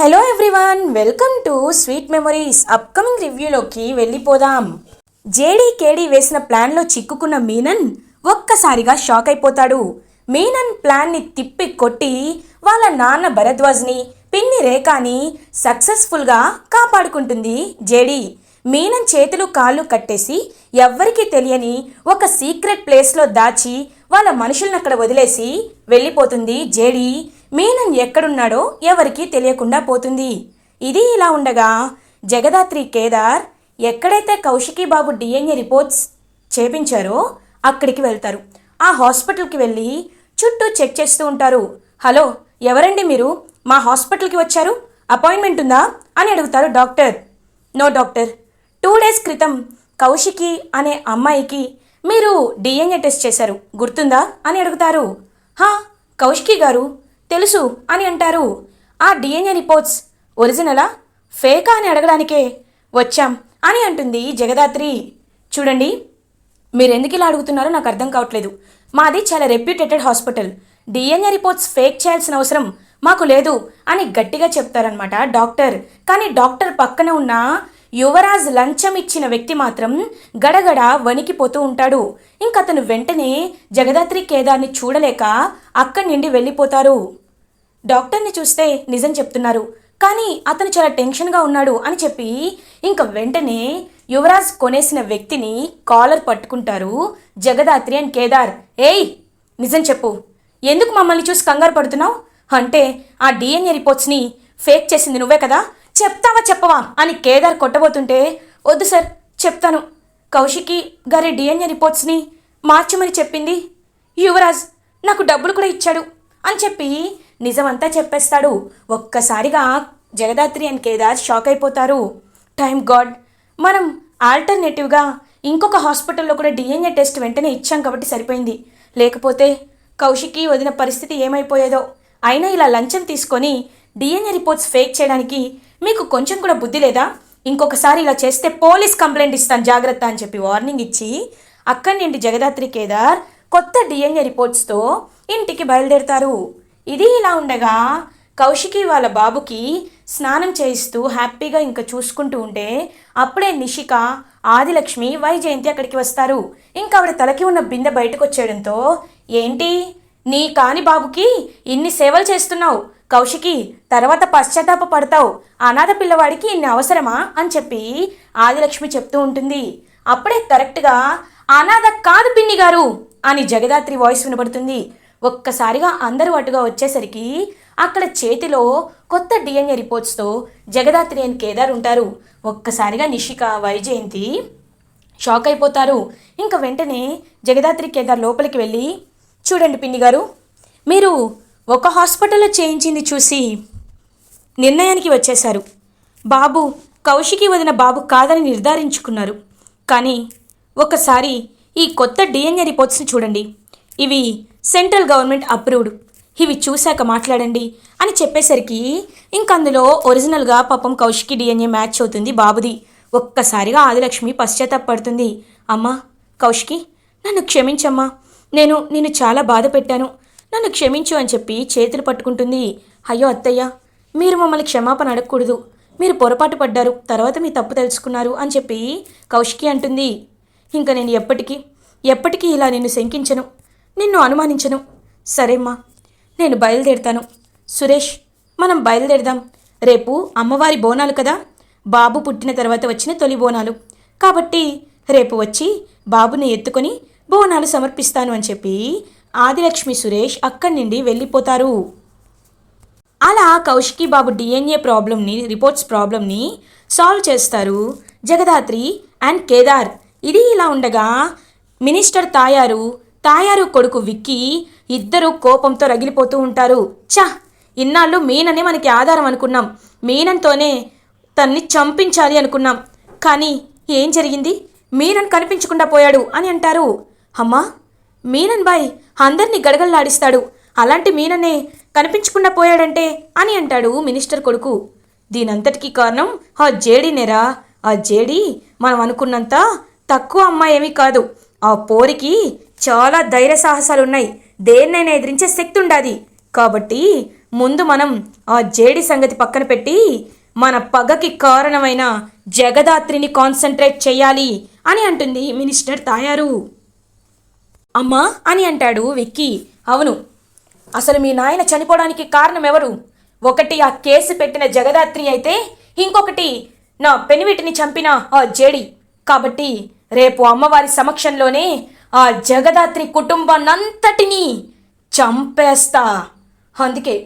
Hello everyone, welcome to sweet memories. Upcoming రివ్యూలోకి వెళ్ళిపోదాం. జేడీ కేడీ వేసిన ప్లాన్లో చిక్కుకున్న మీనన్ ఒక్కసారిగా షాక్ అయిపోతాడు. మీనన్ ప్లాన్ని తిప్పి కొట్టి వాళ్ళ నాన్న భరద్వాజ్ని, పిన్ని రేఖని సక్సెస్ఫుల్గా కాపాడుకుంటుంది జేడీ. మీనన్ చేతులు కాళ్ళు కట్టేసి ఎవ్వరికీ తెలియని ఒక సీక్రెట్ ప్లేస్లో దాచి వాళ్ళ మనుషులను అక్కడ వదిలేసి వెళ్ళిపోతుంది జేడీ. మీనన్ ఎక్కడున్నాడో ఎవరికీ తెలియకుండా పోతుంది. ఇది ఇలా ఉండగా జగదాత్రి, కేదార్ ఎక్కడైతే కౌశికీ బాబు డిఎన్ఏ రిపోర్ట్స్ చేపించారో అక్కడికి వెళ్తారు. ఆ హాస్పిటల్కి వెళ్ళి చుట్టూ చెక్ చేస్తూ ఉంటారు. హలో, ఎవరండి మీరు? మా హాస్పిటల్కి వచ్చారు, అపాయింట్మెంట్ ఉందా అని అడుగుతారు డాక్టర్. నో డాక్టర్, 2 days క్రితం కౌశికి అనే అమ్మాయికి మీరు డిఎన్ఏ టెస్ట్ చేశారు, గుర్తుందా అని అడుగుతారు. హా, కౌశికి గారు తెలుసు అని అంటారు. ఆ డిఎన్ఏ రిపోర్ట్స్ ఒరిజినలా ఫేకా అని అడగడానికే వచ్చాం అని అంటుంది జగదాత్రి. చూడండి, మీరు ఎందుకు ఇలా అడుగుతున్నారో నాకు అర్థం కావట్లేదు. మాది చాలా reputed hospital, DNA reports fake చేయాల్సిన అవసరం మాకు లేదు అని గట్టిగా చెప్తారనమాట డాక్టర్. కానీ డాక్టర్ పక్కన ఉన్న యువరాజ్ లంచం ఇచ్చిన వ్యక్తి మాత్రం గడగడ వణికిపోతూ ఉంటాడు. ఇంకతను వెంటనే జగదాత్రి, కేదార్ని చూడలేక అక్కడి నుండి వెళ్ళిపోతారు. డాక్టర్ని చూస్తే నిజం చెప్తున్నారు, కానీ అతను చాలా టెన్షన్గా ఉన్నాడు అని చెప్పి ఇంక వెంటనే యువరాజ్ కొనేసిన వ్యక్తిని కాలర్ పట్టుకుంటారు జగదాత్రి అండ్ కేదార్. ఏయ్, నిజం చెప్పు, ఎందుకు మమ్మల్ని చూసి కంగారు పడుతున్నావు? అంటే ఆ డిఎన్ఏ రిపోర్ట్స్ని ఫేక్ చేసింది నువ్వే కదా, చెప్తావా చెప్పవా అని కేదార్ కొట్టబోతుంటే, వద్దు సార్ చెప్తాను, కౌశికి గారి డిఎన్ఏ రిపోర్ట్స్ని మార్చమని చెప్పింది యువరాజ్, నాకు డబ్బులు కూడా ఇచ్చాడు అని చెప్పి నిజమంతా చెప్పేస్తాడు. ఒక్కసారిగా జగదాత్రి అండ్ కేదార్ షాక్ అయిపోతారు. థ్యాంక్ గాడ్, మనం ఆల్టర్నేటివ్గా ఇంకొక హాస్పిటల్లో కూడా డిఎన్ఏ టెస్ట్ వెంటనే ఇచ్చాం కాబట్టి సరిపోయింది, లేకపోతే కౌశికి వదిన పరిస్థితి ఏమైపోయేదో. అయినా ఇలా లంచం తీసుకొని డిఎన్ఏ రిపోర్ట్స్ ఫేక్ చేయడానికి మీకు కొంచెం కూడా బుద్ధి లేదా? ఇంకొకసారి ఇలా చేస్తే పోలీస్ కంప్లైంట్ ఇస్తాను, జాగ్రత్త అని చెప్పి వార్నింగ్ ఇచ్చి అక్కడి నుండి జగదాత్రి, కేదార్ కొత్త డిఎన్ఏ రిపోర్ట్స్తో ఇంటికి బయలుదేరుతారు. ఇది ఇలా ఉండగా కౌశికి వాళ్ళ బాబుకి స్నానం చేయిస్తూ హ్యాపీగా ఇంకా చూసుకుంటూ ఉంటే అప్పుడే నిషిక, ఆదిలక్ష్మి, వైజయంతి అక్కడికి వస్తారు. ఇంకా ఆవిడ తలకి ఉన్న బిందె బయటకు వచ్చేయడంతో, ఏంటి నీ కాని బాబుకి ఇన్ని సేవలు చేస్తున్నావు కౌశికి, తర్వాత పశ్చాత్తాప పడతావు, అనాథ పిల్లవాడికి ఇన్ని అవసరమా అని చెప్పి ఆదిలక్ష్మి చెప్తూ ఉంటుంది. అప్పుడే కరెక్ట్గా అనాథ కాదు పిన్ని గారు అని జగదాత్రి వాయిస్ వినబడుతుంది. ఒక్కసారిగా అందరూ అటుగా వచ్చేసరికి అక్కడ చేతిలో కొత్త డిఎన్ఏ రిపోర్ట్స్తో జగదాత్రి అండ్ కేదార్ ఉంటారు. ఒక్కసారిగా నిషిక, వైజయంతి షాక్ అయిపోతారు. ఇంకా వెంటనే జగదాత్రి, కేదార్ లోపలికి వెళ్ళి, చూడండి పిన్ని గారు, మీరు ఒక హాస్పిటల్లో చేయించింది చూసి నిర్ణయానికి వచ్చేశారు. బాబు కౌశికి వదిన బాబు కాదని నిర్ధారించుకున్నారు. కానీ ఒకసారి ఈ కొత్త డిఎన్ఏ రిపోర్ట్స్ని చూడండి, ఇవి సెంట్రల్ గవర్నమెంట్ అప్రూవ్డ్, ఇవి చూశాక మాట్లాడండి అని చెప్పేసరికి ఇంక అందులో ఒరిజినల్గా పాపం కౌశికి డిఎన్ఏ మ్యాచ్ అవుతుంది బాబుది. ఒక్కసారిగా ఆదిలక్ష్మి పశ్చాత్తాపడుతుంది. అమ్మా కౌశికి, నన్ను క్షమించమ్మా, నేను చాలా బాధ పెట్టాను, నన్ను క్షమించు అని చెప్పి చేతులు పట్టుకుంటుంది. అయ్యో అత్తయ్య, మీరు మమ్మల్ని క్షమాపణ అడగకూడదు, మీరు పొరపాటు పడ్డారు, తర్వాత మీ తప్పు తెలుసుకున్నారు అని చెప్పి కౌశికి అంటుంది. ఇంకా నేను ఎప్పటికీ ఇలా నిన్ను శంకించను, నిన్ను అనుమానించను. సరేమ్మా, నేను బయలుదేరుతాను. సురేష్, మనం బయలుదేరదాం. రేపు అమ్మవారి బోనాలు కదా, బాబు పుట్టిన తర్వాత వచ్చిన తొలి బోనాలు కాబట్టి రేపు వచ్చి బాబుని ఎత్తుకొని బోనాలు సమర్పిస్తాను అని చెప్పి ఆదిలక్ష్మి, సురేష్ అక్కడి నుండి వెళ్ళిపోతారు. అలా కౌశికి బాబు డిఎన్ఏ రిపోర్ట్స్ ప్రాబ్లమ్ని సాల్వ్ చేస్తారు జగదాత్రి అండ్ కేదార్. ఇది ఇలా ఉండగా మినిస్టర్ తాయారు కొడుకు విక్కీ ఇద్దరు కోపంతో రగిలిపోతూ ఉంటారు. ఇన్నాళ్ళు మీననే మనకి ఆధారం అనుకున్నాం, మీనంతోనే తన్ని చంపించాలి అనుకున్నాం, కానీ ఏం జరిగింది? మీనన్ కనిపించకుండా పోయాడు అని అంటారు. అమ్మా, మీనన్ బాయ్ అందరినీ గడగడలాడిస్తాడు, అలాంటి మీననే కనిపించకుండా పోయాడంటే అని అంటాడు మినిస్టర్ కొడుకు. దీనంతటికీ కారణం ఆ జేడీనేరా. ఆ జేడీ మనం అనుకున్నంత తక్కువ అమ్మాయి ఏమీ కాదు. ఆ పోరికి చాలా ధైర్య సాహసాలున్నాయి, దేన్నైనా ఎదిరించే శక్తి ఉండాది. కాబట్టి ముందు మనం ఆ జేడి సంగతి పక్కన పెట్టి మన పగకి కారణమైన జగదాత్రిని కాన్సన్ట్రేట్ చెయ్యాలి అని అంటుంది మినిస్టర్ తాయారు. అమ్మా అని అంటాడు విక్కీ. అవును, అసలు మీ నాయన చనిపోవడానికి కారణం ఎవరు? ఒకటి ఆ కేసు పెట్టిన జగదాత్రి అయితే ఇంకొకటి నా పెనివిటిని చంపిన ఆ జేడి. కాబట్టి రేపు అమ్మవారి సమక్షంలోనే ఆ జగదాత్రి కుటుంబాన్నంతటినీ చంపేస్తా. అందుకే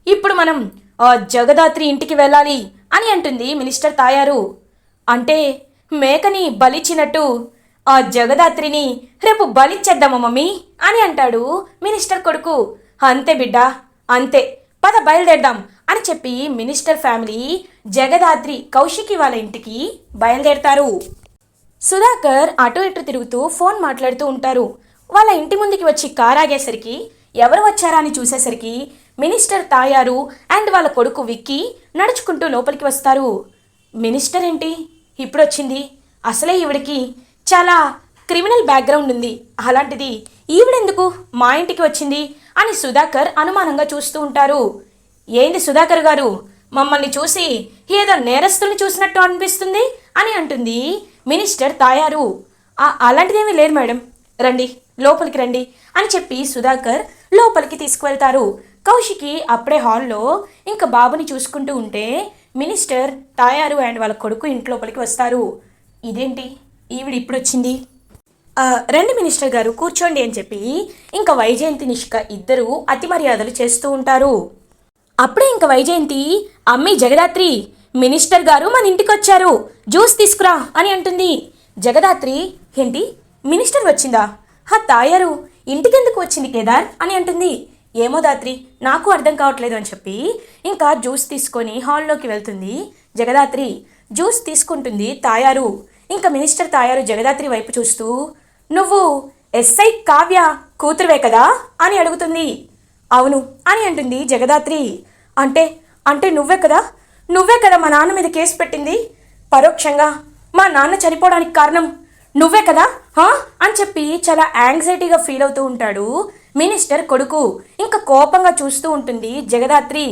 ఇప్పుడు మనం ఆ జగదాత్రి ఇంటికి వెళ్ళాలి అని అంటుంది మినిస్టర్ తాయారు. అంటే మేకని బలిచ్చినట్టు ఆ జగదాత్రిని రేపు బలిచ్చేద్దామా మమ్మీ అని అంటాడు మినిస్టర్ కొడుకు. అంతే బిడ్డ, అంతే, పద బయలుదేరదాం అని చెప్పి మినిస్టర్ ఫ్యామిలీ జగదాత్రి కౌశికి వాళ్ళ ఇంటికి బయలుదేరతారు. సుధాకర్ అటు ఇటు తిరుగుతూ ఫోన్ మాట్లాడుతూ ఉంటారు. వాళ్ళ ఇంటి ముందుకి వచ్చి కారాగేసరికి ఎవరు వచ్చారా అని చూసేసరికి మినిస్టర్ తాయారు అండ్ వాళ్ళ కొడుకు విక్కీ నడుచుకుంటూ లోపలికి వస్తారు. మినిస్టర్ ఏంటి ఇప్పుడు వచ్చింది? అసలే ఈవిడికి చాలా క్రిమినల్ బ్యాక్గ్రౌండ్ ఉంది, అలాంటిది ఈవిడెందుకు మా ఇంటికి వచ్చింది అని సుధాకర్ అనుమానంగా చూస్తూ ఉంటారు. ఏంది సుధాకర్ గారు, మమ్మల్ని చూసి ఏదో నేరస్తుల్ని చూసినట్టు అనిపిస్తుంది అని అంటుంది మినిస్టర్ తాయారు. అలాంటిదేమీ లేదు మేడం, రండి లోపలికి రండి అని చెప్పి సుధాకర్ లోపలికి తీసుకువెళ్తారు. కౌశికి అప్పుడే హాల్లో ఇంకా బాబుని చూసుకుంటూ ఉంటే మినిస్టర్ తాయారు అండ్ వాళ్ళ కొడుకు ఇంట్లోపలికి వస్తారు. ఇదేంటి ఈవిడ ఇప్పుడు వచ్చింది? రండి మినిస్టర్ గారు కూర్చోండి అని చెప్పి ఇంకా వైజయంతి నిష్క ఇద్దరు అతి మర్యాదలు చేస్తూ ఉంటారు. అప్పుడే ఇంకా వైజయంతి, అమ్మి జగదాత్రి, మినిస్టర్ గారు మన ఇంటికి వచ్చారు, జ్యూస్ తీసుకురా అని అంటుంది. జగదాత్రి, ఏంటి మినిస్టర్ వచ్చిందా? తాయారు ఇంటికెందుకు వచ్చింది కేదార్ అని అంటుంది. ఏమో దాత్రి, నాకు అర్థం కావట్లేదు అని చెప్పి ఇంకా జ్యూస్ తీసుకొని హాల్లోకి వెళ్తుంది జగదాత్రి. జ్యూస్ తీసుకుంటుంది తాయారు. ఇంకా మినిస్టర్ తాయారు జగదాత్రి వైపు చూస్తూ, నువ్వు ఎస్ఐ కావ్య కూతురువే కదా అని అడుగుతుంది. అవును అని అంటుంది జగదాత్రి. అంటే అంటే నువ్వే కదా మా నాన్న మీద కేసు పెట్టింది, పరోక్షంగా మా నాన్న చనిపోవడానికి కారణం నువ్వే కదా అని చెప్పి చాలా యాంగ్జైటీగా ఫీల్ అవుతూ ఉంటాడు మినిస్టర్ కొడుకు. ఇంకా కోపంగా చూస్తూ ఉంటుంది జగదాత్రి.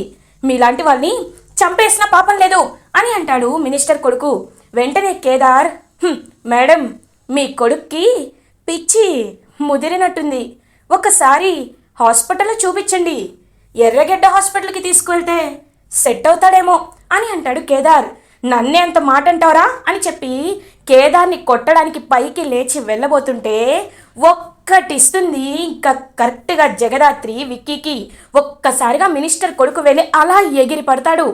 మీలాంటి వాళ్ళని చంపేసిన పాపం లేదు అని అంటాడు మినిస్టర్ కొడుకు. వెంటనే కేదార్, మేడం మీ కొడుక్కి పిచ్చి ముదిరినట్టుంది, ఒకసారి హాస్పిటల్లో చూపించండి, ఎర్రగడ్డ హాస్పిటల్కి తీసుకువెళ్తే సెట్ అవుతాడేమో అని అంటాడు కేదార్. నన్నే అంత మాట అంటావరా అని చెప్పి కేదార్ని కొట్టడానికి పైకి లేచి వెళ్ళబోతుంటే ఒక్కటిస్తుంది ఇంకా కరెక్ట్గా జగదాత్రి విక్కీకి. ఒక్కసారిగా మినిస్టర్ కొడుకు వెళ్ళి అలా ఎగిరి పడతాడు.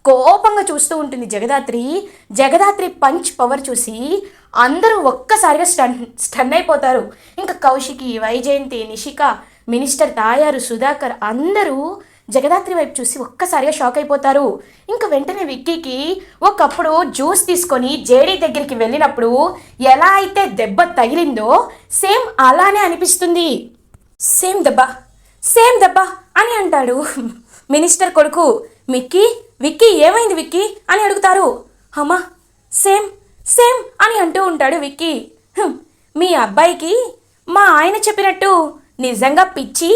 కోపంగా చూస్తూ ఉంటుంది జగదాత్రి. జగదాత్రి పంచ్ పవర్ చూసి అందరూ ఒక్కసారిగా స్టన్ అయిపోతారు. ఇంకా కౌశికి, వైజయంతి, నిషిక, మినిస్టర్ తాయారు, సుధాకర్ అందరూ జగదాత్రి వైపు చూసి ఒక్కసారిగా షాక్ అయిపోతారు. ఇంకా వెంటనే విక్కీకి ఒకప్పుడు జ్యూస్ తీసుకొని జేడీ దగ్గరికి వెళ్ళినప్పుడు ఎలా అయితే దెబ్బ తగిలిందో సేమ్ అలానే అనిపిస్తుంది. సేమ్ దెబ్బ అని అంటాడు మినిస్టర్ కొడుకు. విక్కీ ఏమైంది విక్కీ అని అడుగుతారు. అమ్మా సేమ్ అని అంటూ ఉంటాడు విక్కీ. మీ అబ్బాయికి మా ఆయన చెప్పినట్టు నిజంగా పిచ్చి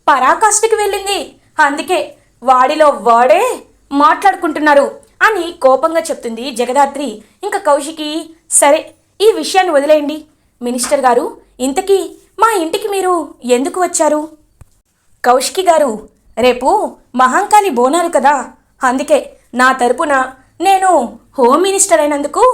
పరాకాష్ఠకి వెళ్ళింది, అందుకే వాడిలో వాడే మాట్లాడుకుంటున్నారు అని కోపంగా చెప్తుంది జగదాత్రి. ఇంకా కౌశికి, సరే ఈ విషయాన్ని వదిలేయండి మినిస్టర్ గారు, ఇంతకీ మా ఇంటికి మీరు ఎందుకు వచ్చారు? కౌశికి గారు, రేపు మహాంకాళి బోనాలు కదా, అందుకే నా తరపున నేను హోమ్ మినిస్టర్ అయినందుకు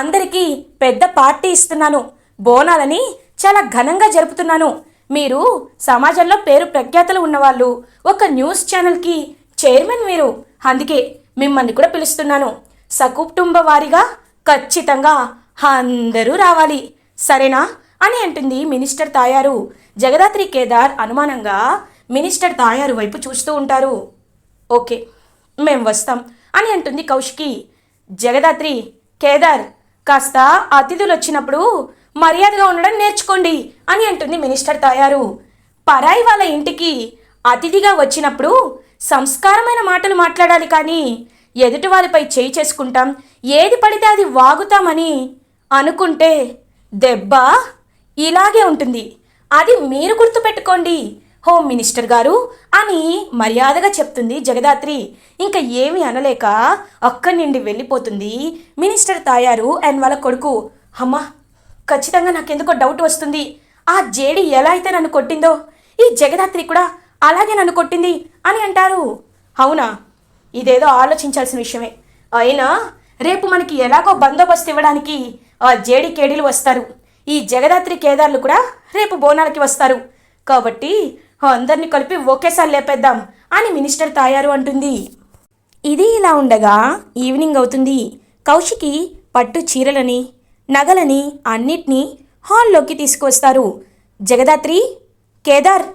అందరికీ పెద్ద పార్టీ ఇస్తున్నాను, బోనాలని చాలా ఘనంగా జరుపుతున్నాను. మీరు సమాజంలో పేరు ప్రఖ్యాతలు ఉన్నవాళ్ళు, ఒక న్యూస్ ఛానల్కి చైర్మన్ మీరు, అందుకే మిమ్మల్ని కూడా పిలుస్తున్నాను. సకుటుంబ వారిగా ఖచ్చితంగా అందరూ రావాలి, సరేనా అని అంటుంది మినిస్టర్ తాయారు. జగదాత్రి, కేదార్ అనుమానంగా మినిస్టర్ తాయారు వైపు చూస్తూ ఉంటారు. ఓకే మేం వస్తాం అని అంటుంది కౌశికి. జగదాత్రి, కేదార్ కాస్త అతిథులు వచ్చినప్పుడు మర్యాదగా ఉండడం నేర్చుకోండి అని అంటుంది మినిస్టర్ తాయారు. పరాయి వాళ్ళ ఇంటికి అతిథిగా వచ్చినప్పుడు సంస్కారమైన మాటలు మాట్లాడాలి, కానీ ఎదుటి వారిపై చేయి చేసుకుంటాం, ఏది పడితే అది వాగుతామని అనుకుంటే దెబ్బ ఇలాగే ఉంటుంది, అది మీరు గుర్తుపెట్టుకోండి. హోమ్ మినిస్టర్ గారు అని మర్యాదగా చెప్తుంది జగదాత్రి. ఇంకా ఏమీ అనలేక అక్కడి నుండి వెళ్ళిపోతుంది మినిస్టర్ తాయారు అండ్ వాళ్ళ కొడుకు. అమ్మా, ఖచ్చితంగా నాకెందుకో డౌట్ వస్తుంది. ఆ జేడి ఎలా అయితే నన్ను కొట్టిందో ఈ జగదాత్రి కూడా అలాగే నన్ను కొట్టింది అని అంటారు. అవునా, ఇదేదో ఆలోచించాల్సిన విషయమే. అయినా రేపు మనకి ఎలాగో బందోబస్తు ఇవ్వడానికి ఆ జేడి కేడీలు వస్తారు. ఈ జగదాత్రి కేదార్లు కూడా రేపు బోనాలకి వస్తారు. కాబట్టి అందరినీ కలిపి ఒకేసారి లేపేద్దాం అని మినిస్టర్ తాయారు అంటుంది. ఇది ఇలా ఉండగా ఈవినింగ్ అవుతుంది. కౌశికి పట్టు చీరలని నగలని అన్నిటినీ హాల్లోకి తీసుకువస్తారు. జగదాత్రి, కేదార్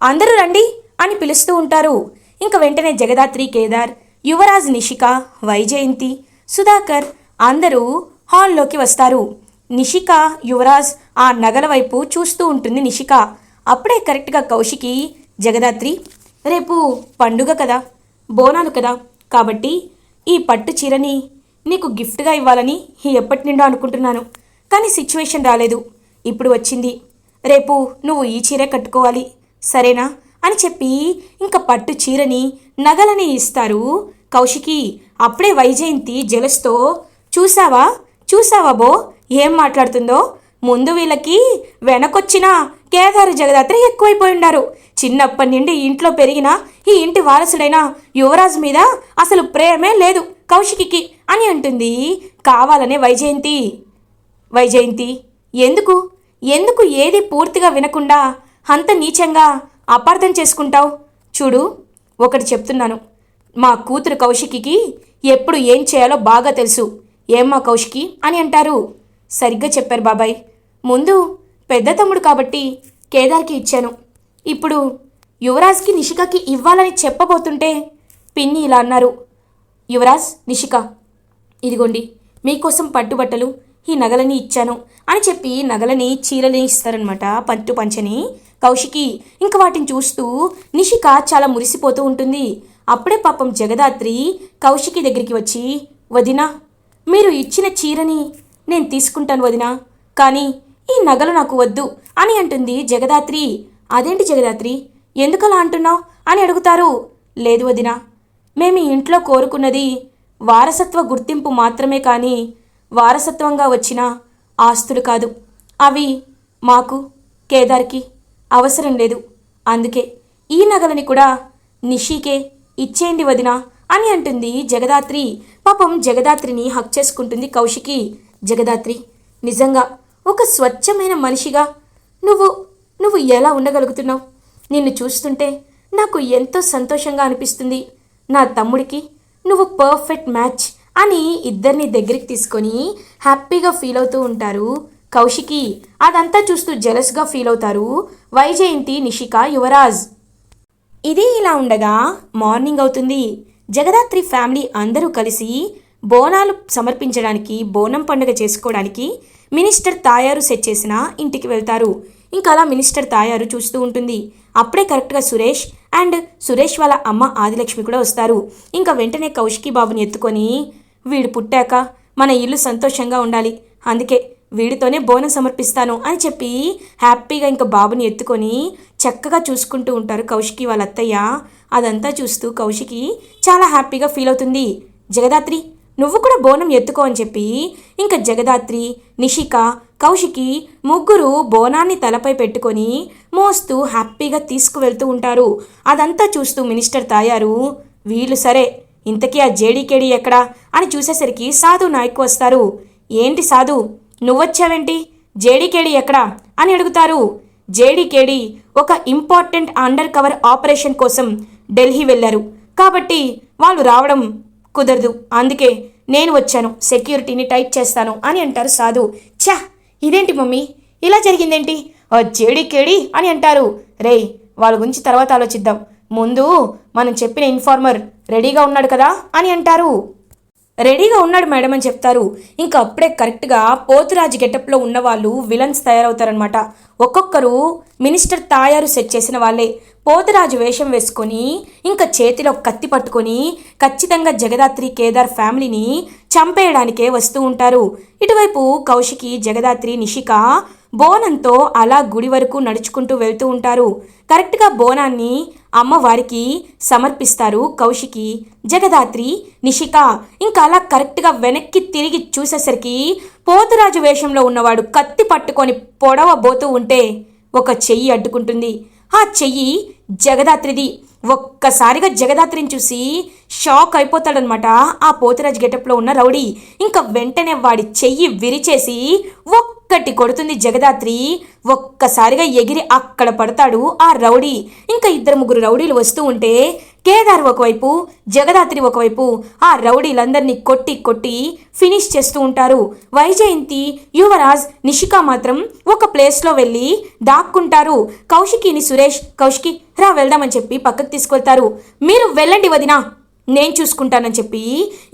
అందరూ రండి అని పిలుస్తూ ఉంటారు. ఇంక వెంటనే జగదాత్రి, కేదార్, యువరాజ్, నిషిక, వైజయంతి, సుధాకర్ అందరూ హాల్లోకి వస్తారు. నిషిక, యువరాజ్ ఆ నగల వైపు చూస్తూ ఉంటుంది. నిషిక అప్పుడే కరెక్ట్గా కౌశికి, జగదాత్రి రేపు పండుగ కదా, బోనాలు కదా, కాబట్టి ఈ పట్టు చీరని నీకు గిఫ్ట్గా ఇవ్వాలని ఎప్పటి నుండో అనుకుంటున్నాను. కానీ సిచ్యువేషన్ రాలేదు, ఇప్పుడు వచ్చింది. రేపు నువ్వు ఈ చీరే కట్టుకోవాలి, సరేనా అని చెప్పి ఇంకా పట్టు చీరని నగలని ఇస్తారు కౌశికి. అప్పుడే వైజయంతి జలస్తో, చూసావా చూసావా బో ఏం మాట్లాడుతుందో. ముందు వీళ్ళకి వెనకొచ్చిన కేదారు జగదాత్రి ఎక్కువైపోయి ఉన్నారు. చిన్నప్పటి నుండి ఇంట్లో పెరిగిన ఈ ఇంటి వారసుడైన యువరాజు మీద అసలు ప్రేమే లేదు కౌశికి అని అంటుంది కావాలనే వైజయంతి. వైజయంతి, ఎందుకు ఎందుకు ఏది పూర్తిగా వినకుండా అంత నీచంగా అపార్థం చేసుకుంటావు? చూడు, ఒకటి చెప్తున్నాను, మా కూతురు కౌశికి ఎప్పుడు ఏం చేయాలో బాగా తెలుసు. ఏమ్మా కౌశికి అని అంటారు. సరిగ్గా చెప్పారు బాబాయ్. ముందు పెద్ద తమ్ముడు కాబట్టి కేదార్కి ఇచ్చాను. ఇప్పుడు యువరాజ్కి, నిషికకి ఇవ్వాలని చెప్పబోతుంటే పిన్ని ఇలా అన్నారు. యువరాజ్, నిషిక, ఇదిగోండి మీకోసం పట్టుబట్టలు, ఈ నగలని ఇచ్చాను అని చెప్పి నగలని, చీరని ఇస్తారనమాట, పట్టు పంచని కౌశికి. ఇంక వాటిని చూస్తూ నిషిక చాలా మురిసిపోతూ ఉంటుంది. అప్పుడే పాపం జగదాత్రి కౌశికి దగ్గరికి వచ్చి, వదినా మీరు ఇచ్చిన చీరని నేను తీసుకుంటాను వదినా, కానీ ఈ నగలు నాకు వద్దు అని అంటుంది జగదాత్రి. అదేంటి జగదాత్రి, ఎందుకలా అంటున్నావు అని అడుగుతారు. లేదు వదినా, మేము ఇంట్లో కోరుకున్నది వారసత్వ గుర్తింపు మాత్రమే, కానీ వారసత్వంగా వచ్చిన ఆస్తులు కాదు. అవి మాకు, కేదార్కి అవసరం లేదు. అందుకే ఈ నగలని కూడా నిషికే ఇచ్చేయండి వదినా అని అంటుంది జగదాత్రి. పాపం జగదాత్రిని హక్ చేసుకుంటుంది కౌశికి. జగదాత్రి, నిజంగా ఒక స్వచ్ఛమైన మనిషిగా నువ్వు ఎలా ఉండగలుగుతున్నావు? నిన్ను చూస్తుంటే నాకు ఎంతో సంతోషంగా అనిపిస్తుంది. నా తమ్ముడికి నువ్వు పర్ఫెక్ట్ మ్యాచ్ అని ఇద్దరిని దగ్గరికి తీసుకొని హ్యాపీగా ఫీల్ అవుతూ ఉంటారు కౌశికి. అదంతా చూస్తూ జెలస్గా ఫీల్ అవుతారు వైజయంతి, నిషిక, యువరాజ్. ఇది ఇలా ఉండగా మార్నింగ్ అవుతుంది. జగదాత్రి ఫ్యామిలీ అందరూ కలిసి బోనాలు సమర్పించడానికి, బోనం పండుగ చేసుకోవడానికి మినిస్టర్ తాయారు సెట్ చేసిన ఇంటికి వెళ్తారు. ఇంకా అలా మినిస్టర్ తాయారు చూస్తూ ఉంటుంది. అప్పుడే కరెక్ట్గా సురేష్ అండ్ సురేష్ వాళ్ళ అమ్మ ఆదిలక్ష్మి కూడా వస్తారు. ఇంకా వెంటనే కౌశికి బాబుని ఎత్తుకొని, వీడు పుట్టాక మన ఇల్లు సంతోషంగా ఉండాలి, అందుకే వీడితోనే బోనం సమర్పిస్తాను అని చెప్పి హ్యాపీగా ఇంకా బాబుని ఎత్తుకొని చక్కగా చూసుకుంటూ ఉంటారు కౌశికి వాళ్ళ అత్తయ్య. అదంతా చూస్తూ కౌశికి చాలా హ్యాపీగా ఫీల్ అవుతుంది. జగదాత్రి, నువ్వు కూడా బోనం ఎత్తుకో అని చెప్పి ఇంకా జగదాత్రి, నిషిక, కౌశికి ముగ్గురు బోనాన్ని తలపై పెట్టుకొని మోస్తూ హ్యాపీగా తీసుకువెళ్తూ ఉంటారు. అదంతా చూస్తూ మినిస్టర్ తాయారు, వీళ్ళు సరే, ఇంతకీ ఆ జేడీకేడి ఎక్కడా అని చూసేసరికి సాధు నాయక్ వస్తారు. ఏంటి సాధు, నువ్వొచ్చావేంటి, జేడీకేడి ఎక్కడా అని అడుగుతారు. జేడీకేడి ఒక ఇంపార్టెంట్ అండర్ కవర్ ఆపరేషన్ కోసం ఢిల్లీ వెళ్ళారు, కాబట్టి వాళ్ళు రావడం కుదరదు, అందుకే నేను వచ్చాను, సెక్యూరిటీని టైట్ చేస్తాను అని అంటారు సాధు. ఛా, ఇదేంటి మమ్మీ ఇలా జరిగిందేంటి, జేడీకేడి అని అంటారు. రేయ్, వాళ్ళ గురించి తర్వాత ఆలోచిద్దాం, ముందు మనం చెప్పిన ఇన్ఫార్మర్ రెడీగా ఉన్నాడు కదా అని అంటారు. రెడీగా ఉన్నాడు మేడం అని చెప్తారు. ఇంకా అప్పుడే కరెక్ట్గా పోతురాజు గెటప్లో ఉన్న వాళ్ళు విలన్స్ తయారవుతారనమాట. ఒక్కొక్కరు మినిస్టర్ తాయారు సెట్ చేసిన వాళ్ళే పోతురాజు వేషం వేసుకొని ఇంకా చేతిలో కత్తి పట్టుకొని ఖచ్చితంగా జగదాత్రి, కేదార్ ఫ్యామిలీని చంపేయడానికే వస్తూ ఉంటారు. ఇటువైపు కౌశికి, జగదాత్రి, నిషిక బోనంతో అలా గుడి వరకు నడుచుకుంటూ వెళ్తూ ఉంటారు. కరెక్ట్గా బోనాన్ని అమ్మవారికి సమర్పిస్తారు కౌశికి, జగదాత్రి, నిషిక. ఇంకా అలా కరెక్ట్గా వెనక్కి తిరిగి చూసేసరికి పోతురాజు వేషంలో ఉన్నవాడు కత్తి పట్టుకొని పొడవబోతూ ఉంటే ఒక చెయ్యి అడ్డుకుంటుంది. ఆ చెయ్యి జగదాత్రిది. ఒక్కసారిగా జగదాత్రిని చూసి షాక్ అయిపోతాడనమాట ఆ పోతురాజు గెటప్లో ఉన్న రౌడీ. ఇంకా వెంటనే వాడి చెయ్యి విరిచేసి ఒక్కటి కొడుతుంది జగదాత్రి. ఒక్కసారిగా ఎగిరి అక్కడ పడతాడు ఆ రౌడీ. ఇంకా 2-3 రౌడీలు వస్తూ ఉంటే కేదార్ ఒకవైపు, జగదాత్రి ఒకవైపు ఆ రౌడీలందరినీ కొట్టి కొట్టి ఫినిష్ చేస్తూ ఉంటారు. వైజయంతి, యువరాజ్, నిషిక మాత్రం ఒక ప్లేస్లో వెళ్ళి దాక్కుంటారు. కౌశికిని సురేష్, కౌశికి రా వెళ్దామని చెప్పి పక్కకు తీసుకెళ్తారు. మీరు వెళ్ళండి వదినా, నేను చూసుకుంటానని చెప్పి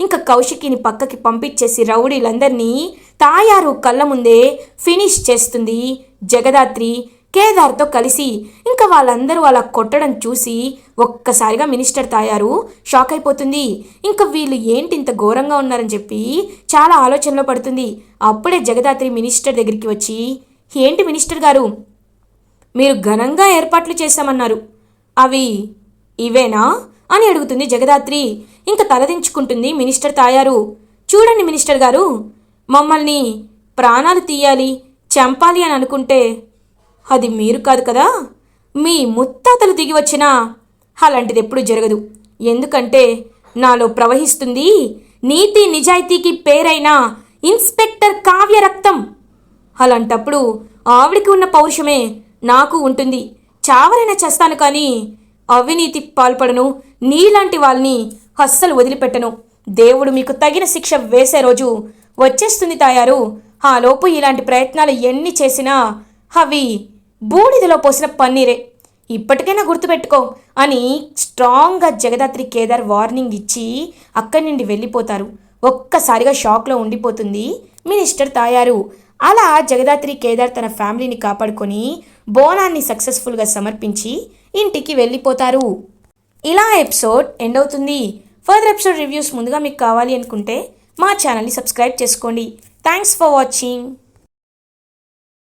ఇంకా కౌశికిని పక్కకి పంపించేసి రౌడీలందరినీ తాయారు కళ్ళ ముందే ఫినిష్ చేస్తుంది జగదాత్రి కేదార్తో కలిసి. ఇంకా వాళ్ళందరూ అలా కొట్టడం చూసి ఒక్కసారిగా మినిస్టర్ తాయారు షాక్ అయిపోతుంది. ఇంకా వీళ్ళు ఏంటి ఇంత ఘోరంగా ఉన్నారని చెప్పి చాలా ఆలోచనలో పడుతుంది. అప్పుడే జగదాత్రి మినిస్టర్ దగ్గరికి వచ్చి, ఏంటి మినిస్టర్ గారు, మీరు ఘనంగా ఏర్పాట్లు చేశామన్నారు, అవి ఇవేనా అని అడుగుతుంది జగదాత్రి. ఇంకా తలదించుకుంటుంది మినిస్టర్ తాయారు. చూడండి మినిస్టర్ గారు, మమ్మల్ని ప్రాణాలు తీయాలి, చంపాలి అని అనుకుంటే అది మీరు కాదు కదా, మీ ముత్తాతలు దిగి వచ్చినా అలాంటిది ఎప్పుడు జరగదు. ఎందుకంటే నాలో ప్రవహిస్తుంది నీతి నిజాయితీకి పేరైన ఇన్స్పెక్టర్ కావ్య రక్తం. అలాంటప్పుడు ఆవిడికి ఉన్న పౌరుషమే నాకు ఉంటుంది. చావరైనా చేస్తాను కానీ అవినీతి పాల్పడను, నీలాంటి వాళ్ళని అస్సలు వదిలిపెట్టను. దేవుడు మీకు తగిన శిక్ష వేసే రోజు వచ్చేస్తుంది తాయారు. ఆ లోపు ఇలాంటి ప్రయత్నాలు ఎన్ని చేసినా అవి బూడిదలో పోసిన పన్నీరే, ఇప్పటికైనా గుర్తుపెట్టుకో అని స్ట్రాంగ్గా జగదాత్రి కేదార్ వార్నింగ్ ఇచ్చి అక్కడి నుండి వెళ్ళిపోతారు. ఒక్కసారిగా షాక్లో ఉండిపోతుంది మినిస్టర్ తాయారు. అలా జగదాత్రి కేదార్ తన ఫ్యామిలీని కాపాడుకొని బోనాన్ని సక్సెస్ఫుల్గా సమర్పించి ఇంటికి వెళ్ళిపోతారు. ఇలా ఎపిసోడ్ ఎండ్ అవుతుంది. ఫర్దర్ ఎపిసోడ్ రివ్యూస్ ముందుగా మీకు కావాలి అనుకుంటే మా ఛానల్ని సబ్స్క్రైబ్ చేసుకోండి. Thanks for watching.